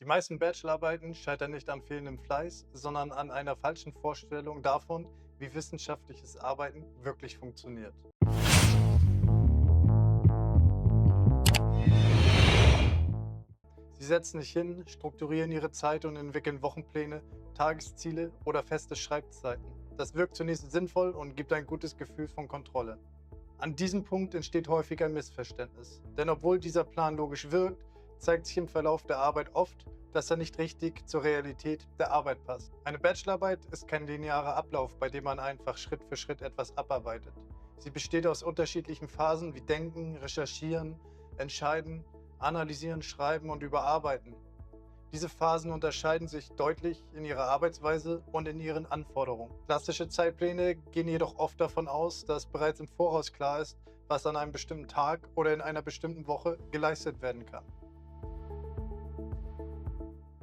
Die meisten Bachelorarbeiten scheitern nicht am fehlenden Fleiß, sondern an einer falschen Vorstellung davon, wie wissenschaftliches Arbeiten wirklich funktioniert. Sie setzen sich hin, strukturieren ihre Zeit und entwickeln Wochenpläne, Tagesziele oder feste Schreibzeiten. Das wirkt zunächst sinnvoll und gibt ein gutes Gefühl von Kontrolle. An diesem Punkt entsteht häufig ein Missverständnis, denn obwohl dieser Plan logisch wirkt, zeigt sich im Verlauf der Arbeit oft, dass er nicht richtig zur Realität der Arbeit passt. Eine Bachelorarbeit ist kein linearer Ablauf, bei dem man einfach Schritt für Schritt etwas abarbeitet. Sie besteht aus unterschiedlichen Phasen wie Denken, Recherchieren, Entscheiden, Analysieren, Schreiben und Überarbeiten. Diese Phasen unterscheiden sich deutlich in ihrer Arbeitsweise und in ihren Anforderungen. Klassische Zeitpläne gehen jedoch oft davon aus, dass bereits im Voraus klar ist, was an einem bestimmten Tag oder in einer bestimmten Woche geleistet werden kann.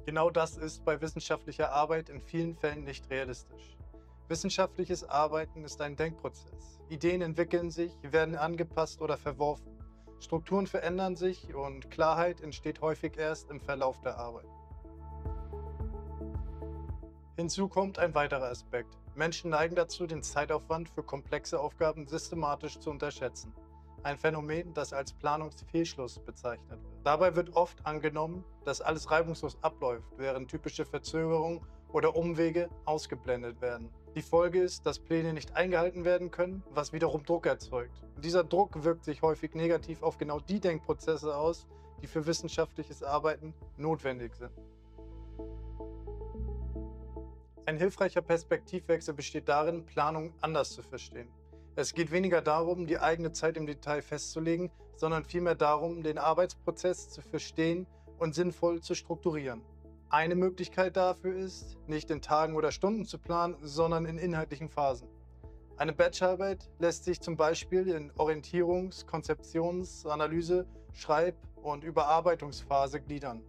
Genau das ist bei wissenschaftlicher Arbeit in vielen Fällen nicht realistisch. Wissenschaftliches Arbeiten ist ein Denkprozess. Ideen entwickeln sich, werden angepasst oder verworfen. Strukturen verändern sich und Klarheit entsteht häufig erst im Verlauf der Arbeit. Hinzu kommt ein weiterer Aspekt. Menschen neigen dazu, den Zeitaufwand für komplexe Aufgaben systematisch zu unterschätzen. Ein Phänomen, das als Planungsfehlschluss bezeichnet wird. Dabei wird oft angenommen, dass alles reibungslos abläuft, während typische Verzögerungen oder Umwege ausgeblendet werden. Die Folge ist, dass Pläne nicht eingehalten werden können, was wiederum Druck erzeugt. Und dieser Druck wirkt sich häufig negativ auf genau die Denkprozesse aus, die für wissenschaftliches Arbeiten notwendig sind. Ein hilfreicher Perspektivwechsel besteht darin, Planung anders zu verstehen. Es geht weniger darum, die eigene Zeit im Detail festzulegen, sondern vielmehr darum, den Arbeitsprozess zu verstehen und sinnvoll zu strukturieren. Eine Möglichkeit dafür ist, nicht in Tagen oder Stunden zu planen, sondern in inhaltlichen Phasen. Eine Bachelorarbeit lässt sich zum Beispiel in Orientierungs-, Konzeptions-, Analyse-, Schreib- und Überarbeitungsphase gliedern.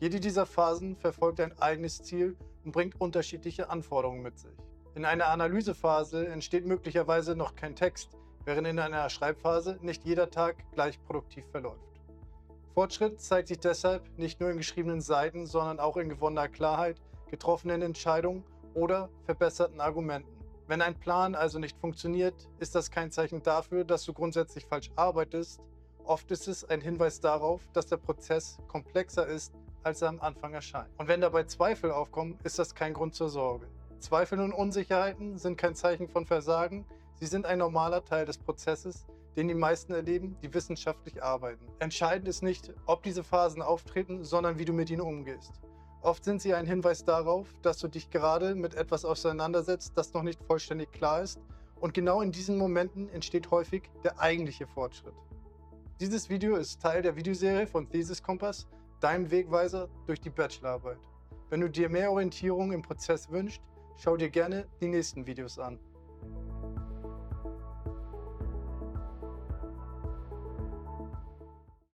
Jede dieser Phasen verfolgt ein eigenes Ziel und bringt unterschiedliche Anforderungen mit sich. In einer Analysephase entsteht möglicherweise noch kein Text, während in einer Schreibphase nicht jeder Tag gleich produktiv verläuft. Fortschritt zeigt sich deshalb nicht nur in geschriebenen Seiten, sondern auch in gewonnener Klarheit, getroffenen Entscheidungen oder verbesserten Argumenten. Wenn ein Plan also nicht funktioniert, ist das kein Zeichen dafür, dass du grundsätzlich falsch arbeitest. Oft ist es ein Hinweis darauf, dass der Prozess komplexer ist, als er am Anfang erscheint. Und wenn dabei Zweifel aufkommen, ist das kein Grund zur Sorge. Zweifel und Unsicherheiten sind kein Zeichen von Versagen, sie sind ein normaler Teil des Prozesses, den die meisten erleben, die wissenschaftlich arbeiten. Entscheidend ist nicht, ob diese Phasen auftreten, sondern wie du mit ihnen umgehst. Oft sind sie ein Hinweis darauf, dass du dich gerade mit etwas auseinandersetzt, das noch nicht vollständig klar ist, und genau in diesen Momenten entsteht häufig der eigentliche Fortschritt. Dieses Video ist Teil der Videoserie von Thesis Kompass, deinem Wegweiser durch die Bachelorarbeit. Wenn du dir mehr Orientierung im Prozess wünschst, schau dir gerne die nächsten Videos an.